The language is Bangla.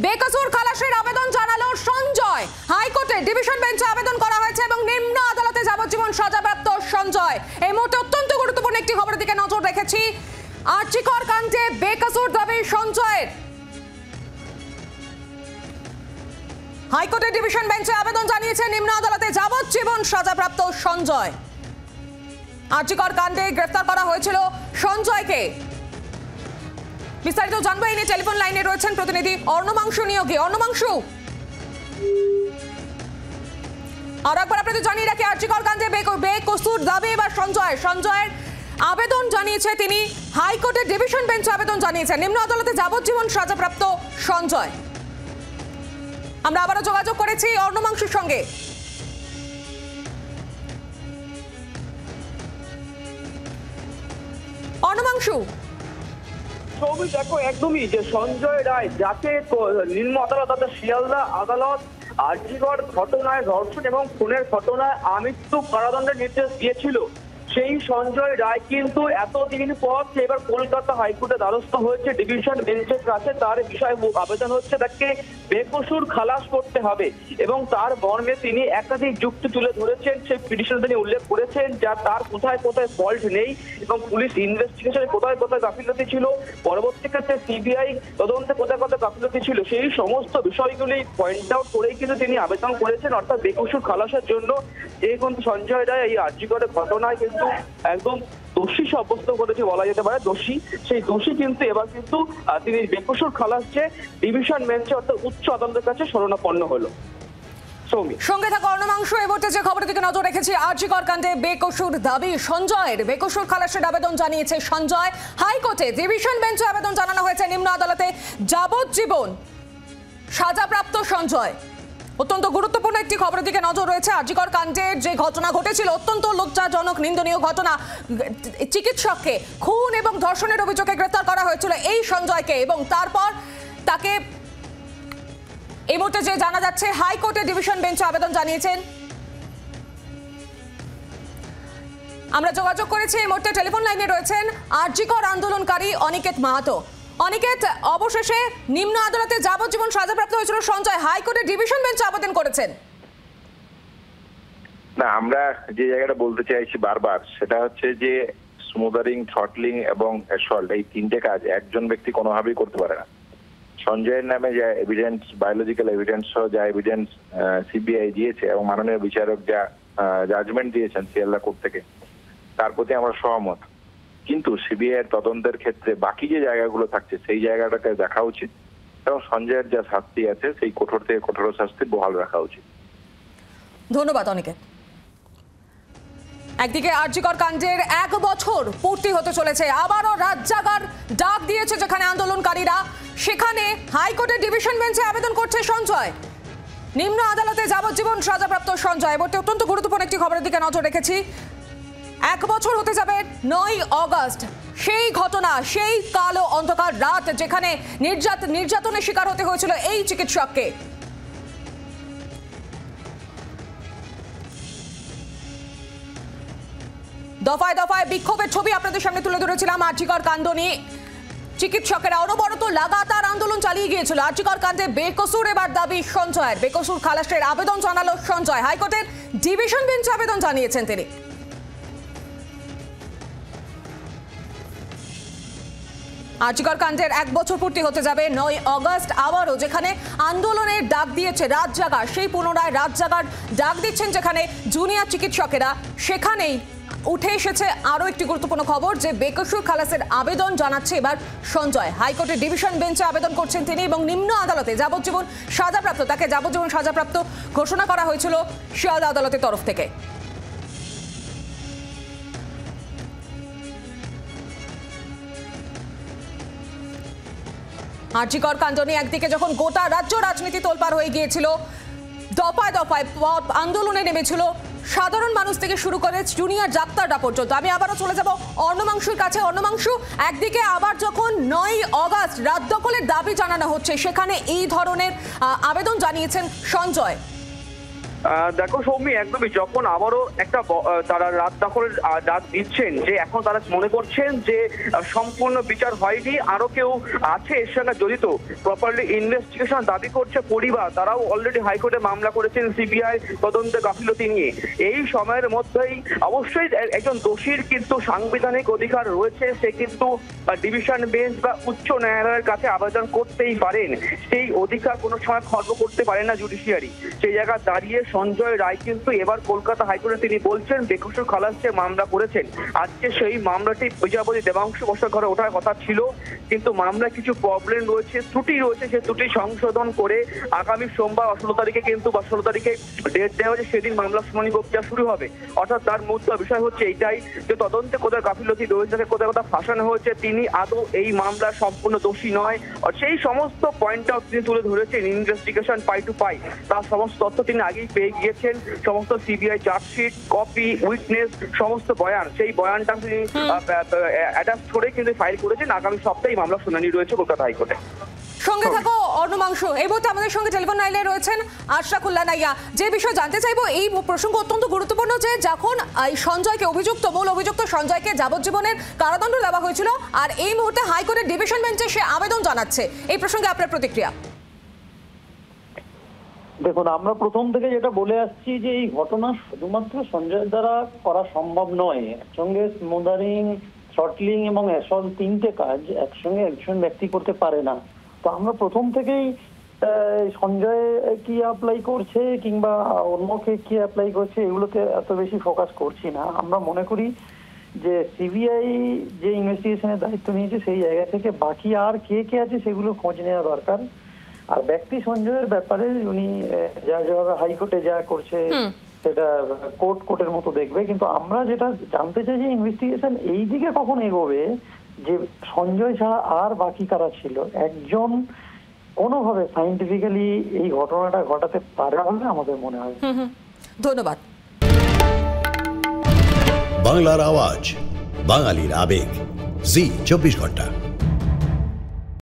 বেকসুর খালাসের আবেদন জানালো সঞ্জয়। হাইকোর্টে ডিভিশন বেঞ্চে আবেদন করা হয়েছে এবং নিম্ন আদালতে যাবজ্জীবন সাজাপ্রাপ্ত সঞ্জয়। এই মুহূর্তে অত্যন্ত গুরুত্বপূর্ণ একটি খবরের দিকে নজর রেখেছি। আর্চিকর কাণ্ডে বেকসুর দাবি সঞ্জয়ের। হাইকোর্টে ডিভিশন বেঞ্চে আবেদন জানিয়েছে নিম্ন আদালতে যাবজ্জীবন সাজাপ্রাপ্ত সঞ্জয়। আর্চিকর কাণ্ডে গ্রেফতার করা হয়েছিল সঞ্জয়কে। বিস্তারিত জানবো এই নিয়ে টেলিফোন লাইনে রয়েছেন প্রতিনিধি অর্ণমাংশু নিয়োগী। অর্ণমাংশু, আর একবার আপনাদের জানিয়ে রাখি, আর্চিকর কাণ্ডে বেকসুর দাবি এবার সঞ্জয়ের আবেদন জানিয়েছে তিনি। হাইকোর্টের ডিভিশন বেঞ্চে আবেদন জানিয়েছেন নিম্ন আদালতে যাবজ্জীবন সাজাপ্রাপ্ত সঞ্জয়। আমরা আবারও যোগাযোগ করেছি অর্ণমাংশুর সঙ্গে। অর্ণমাংশু, দেখো একদমই যে সঞ্জয় রায় যাকে নিম্ন আদালত অর্থাৎ শিয়ালদা আদালত আরজিকর ঘটনায় ধর্ষণ এবং খুনের ঘটনায় আমৃত্যু কারাদণ্ডের নির্দেশ দিয়েছিল, সেই সঞ্জয় রায় কিন্তু এতদিন পর এবার কলকাতা হাইকোর্টে দ্বারস্থ হয়েছে ডিভিশন বেঞ্চের কাছে। তার বিষয় আবেদন হচ্ছে তাকে বেকসুর খালাস করতে হবে এবং তার মর্মে তিনি একাধিক যুক্তি তুলে ধরেছেন। সেই পিটিশনে তিনি উল্লেখ করেছেন যা তার কোথায় কোথায় ফল্ট নেই এবং পুলিশ ইনভেস্টিগেশনে কোথায় কোথায় গাফিলতি ছিল, পরবর্তী ক্ষেত্রে সিবিআই তদন্তে কোথায় কোথায় গাফিলতি ছিল, সেই সমস্ত বিষয়গুলি পয়েন্ট আউট করেই কিন্তু তিনি আবেদন করেছেন অর্থাৎ বেকসুর খালাসের জন্য। এই কিন্তু সঞ্জয় রায় এই আরজিকরের ঘটনায় কিন্তু একদম দোষী সাব্যস্ত করেছে বলা যেতে পারে। সেই দোষী কিন্তু এবার কিন্তু তিনি বেকসুর খালাস যে ডিভিশন বেঞ্চে অর্থাৎ উচ্চ আদালতের কাছে শরণাপন্ন হলো। সঙ্গে থাকা অর্ণমাংশু, এই মুহূর্তে যে খবরের দিকে নজর রেখেছি, আরজিকর কাণ্ডে বেকসুর দাবি সঞ্জয়ের। বেকসুর খালাসের আবেদন জানিয়েছে সঞ্জয়। হাইকোর্টে ডিভিশন বেঞ্চে আবেদন জানানো হয়েছে নিম্ন আদালতে যাবজ্জীবন সাজাপ্রাপ্ত সঞ্জয়। অত্যন্ত গুরুত্বপূর্ণ একটি খবরের দিকে নজর রয়েছে। আরজিকর কাণ্ডের যে ঘটনা ঘটেছিল, অত্যন্ত লজ্জাজনক নিন্দনীয় ঘটনা। চিকিৎসককে খুন এবং ধর্ষণের অভিযোগে গ্রেফতার করা হয়েছিল এই সঞ্জয়কে এবং তারপর তাকে এই মুহূর্তে যে জানা যাচ্ছে হাইকোর্টে ডিভিশন বেঞ্চে আবেদন জানিয়েছেন। আমরা যোগাযোগ করেছি, এই মুহূর্তে টেলিফোন লাইনে রয়েছেন আরজিকর আন্দোলনকারী অনিকেত মাহাতো। অনিকেত, অবশেষে নিম্ন আদালতে যাবজ্জীবন সাজাপ্রাপ্ত হয়েছিল সঞ্জয়, হাইকোর্টে ডিভিশন বেঞ্চে আবেদন করেছেন। না, আমরা যে জায়গাটা বলতে চাইছি বারবার সেটা হচ্ছে যে স্মুদারিং, থ্রটলিং এবং অ্যাসল্ট এই তিনটে কাজ একজন ব্যক্তি কোনোভাবেই করতে পারে না। সঞ্জয়ের নামে যা এভিডেন্স, বায়োলজিক্যাল এভিডেন্স সহ যা এভিডেন্স সিবিআই দিয়েছে এবং মাননীয় বিচারক যা জাজমেন্ট দিয়েছেন শিয়ালদা কোর্ট থেকে, তার প্রতি আমরা সহমত। কিন্তু সিবিআই এর তদন্তের ক্ষেত্রে বাকি যে জায়গাগুলো থাকছে সেই জায়গাটাকে দেখা উচিত এবং সঞ্জয়ের যা শাস্তি আছে সেই কঠোর থেকে কঠোর শাস্তি বহাল রাখা উচিত। ধন্যবাদ অনিকেত। একদিকে আরজিকর কাণ্ডের 1 বছর পূর্তি হতে চলেছে, আবারও রাত জাগার ডাক দিয়েছে যেখানে আন্দোলনকারীরা, সেখানে হাইকোর্টের ডিভিশন বেঞ্চে আবেদন করছে সঞ্জয়। নিম্ন আদালতে যাবজ্জীবন সাজাপ্রাপ্ত সঞ্জয়। এবারে অত্যন্ত গুরুত্বপূর্ণ একটি খবরের দিকে নজর রেখেছি। 1 বছর হতে যাবে 9ই অগস্ট, সেই ঘটনা, সেই কালো অন্ধকার রাত যেখানে নির্যাতনের শিকার হতে হয়েছিল এই চিকিৎসককে। দফায় দফায় বিক্ষোভের ছবি আপনাদের সামনে তুলে ধরেছিলাম। আরজিকর কাণ্ড নিয়ে চিকিৎসকেরা অনবরত লাগাতার আন্দোলন চালিয়ে গিয়েছিল। আরজিকর কাণ্ডে বেকসুর এবার দাবি সঞ্জয়ের। বেকসুর খালাসের আবেদন জানালো সঞ্জয়। হাইকোর্টের ডিভিশন বেঞ্চে আবেদন জানিয়েছেন তিনি। আরজিকর কাণ্ডের 1 বছর পূর্তি হতে যাবে 9ই অগস্ট, আবারও যেখানে আন্দোলনের ডাক দিয়েছে রাত জাগার, সেই পুনরায় রাত জাগার ডাক দিচ্ছেন যেখানে জুনিয়র চিকিৎসকেরা, সেখানেই উঠে এসেছে আরও একটি গুরুত্বপূর্ণ খবর যে বেকসুর খালাসের আবেদন জানাচ্ছে এবার সঞ্জয়। হাইকোর্টের ডিভিশন বেঞ্চে আবেদন করছেন তিনি এবং নিম্ন আদালতে যাবজ্জীবন সাজাপ্রাপ্ত, তাকে যাবজ্জীবন সাজাপ্রাপ্ত ঘোষণা করা হয়েছিল শিয়ালদা আদালতের তরফ থেকে। আরজিকর কাণ্ড নিয়ে একদিকে যখন গোটা রাজ্য রাজনীতি তোলপাড় হয়ে গিয়েছিল, দফায় দফায় আন্দোলনে নেমেছিল সাধারণ মানুষ থেকে শুরু করে জুনিয়র ডাক্তাররা পর্যন্ত। আমি আবারও চলে যাব অর্ণমাংশুর কাছে। অর্ণমাংশু, একদিকে আবার যখন 9ই অগস্ট রাত দখলের দাবি জানানো হচ্ছে, সেখানে এই ধরনের আবেদন জানিয়েছেন সঞ্জয়। দেখো সৌমি, একদমই যখন আবারও একটা তারা রাত দখলের ডাক দিচ্ছেন যে এখন তারা মনে করছেন যে সম্পূর্ণ বিচার হয়নি, আরো কেউ আছে এর সঙ্গে জড়িত, প্রপারলি ইনভেস্টিগেশন দাবি করছে পরিবার। তারাও অলরেডি হাইকোর্টে মামলা করেছেন সিবিআই তদন্তে গাফিলতি নিয়ে। এই সময়ের মধ্যেই অবশ্যই একজন দোষীর কিন্তু সাংবিধানিক অধিকার রয়েছে, সে কিন্তু ডিভিশন বেঞ্চ বা উচ্চ ন্যায়ালয়ের কাছে আবেদন করতেই পারেন। সেই অধিকার কোনো সময় খর্ব করতে পারে না জুডিশিয়ারি। সেই জায়গায় দাঁড়িয়ে সঞ্জয় রায় কিন্তু এবার কলকাতা হাইকোর্টে তিনি বলছেন বেকসুর খালাস যে মামলা করেছেন, আজকে সেই মামলাটি প্রজাপতি দেবাংশু বসার ঘরে ওঠার কথা ছিল, কিন্তু মামলায় কিছু প্রবলেম রয়েছে, ত্রুটি রয়েছে, সেই ত্রুটি সংশোধন করে আগামী সোমবার 16 তারিখে কিন্তু 16 তারিখে ডেট দেওয়া হয়েছে, সেদিন মামলা শুনানি প্রক্রিয়া শুরু হবে। অর্থাৎ তার মূল বিষয় হচ্ছে এইটাই যে তদন্তে কোথায় গাফিলতি রয়েছে, কোথায় কোথায় ফাঁসানো হয়েছে, তিনি আদৌ এই মামলা সম্পূর্ণ দোষী নয়, আর সেই সমস্ত পয়েন্ট অফ তিনি তুলে ধরেছেন। ইনভেস্টিগেশন পাই টু পাই তার সমস্ত তথ্য তিনি আগেই পেয়ে গিয়েছেন, সমস্ত সিবিআই চার্জশিট, কপি, উইটনেস, সমস্ত বয়ান, সেই বয়ানটা তিনি অ্যাটাচ করে কিন্তু ফাইল করেছেন। আগামী সপ্তাহে মামলা শুনানি রয়েছে কলকাতা হাইকোর্টে। সঙ্গে থাকো অর্ণমাংশু। এই মুহূর্তে আমাদের সঙ্গে টেলিফোন লাইনে রয়েছেন আশরাফুল্লাহ নাইয়া। যে বিষয় জানতে চাইবো, এই প্রসঙ্গ অত্যন্ত গুরুত্বপূর্ণ যে যখন এই সঞ্জয়কে মূল অভিযুক্ত সঞ্জয়কে যাবজ্জীবনের কারাদণ্ড দেওয়া হয়েছিল, আর এই মুহূর্তে হাইকোর্টের ডিভিশন বেঞ্চে সে আবেদন জানাচ্ছে, এই প্রসঙ্গে আপনার প্রতিক্রিয়া? দেখুন, আমরা প্রথম থেকে যেটা বলে আসছি যে এই ঘটনা শুধুমাত্র সঞ্জয়ের দ্বারা করা সম্ভব নয়। একসঙ্গে স্মুদারিং, থ্রটলিং এবং অ্যাসল্ট, তিনটে কাজ একসঙ্গে একজন ব্যক্তি করতে পারে না। তো আমরা প্রথম থেকেই সঞ্জয় কি অ্যাপ্লাই করছে কিংবা অন্যকে কি অ্যাপ্লাই করছে এগুলোতে এত বেশি ফোকাস করছি না। আমরা মনে করি যে সিবিআই যে ইনভেস্টিগেশনের দায়িত্ব নিয়েছে সেই জায়গা থেকে বাকি আর কে কে আছে সেগুলো খোঁজ নেওয়া দরকার। আর ব্যক্তি সঞ্জয়ের ব্যাপারে উনি যেভাবে হাইকোর্টে যা করছে সেটা কোর্টের মতো দেখবে, কিন্তু আমরা যেটা জানতে চাই যে ইনভেস্টিগেশন এই দিকে কখন এগোবে যে সঞ্জয় ছাড়া আর বাকি কারা ছিল, একজন কোনোভাবে সাইন্টিফিক্যালি এই ঘটনাটা ঘটাতে পারে বলে আমাদের মনে হয়। ধন্যবাদ। বাংলার আওয়াজ, বাঙালির আবেগ, জি 24 ঘন্টা।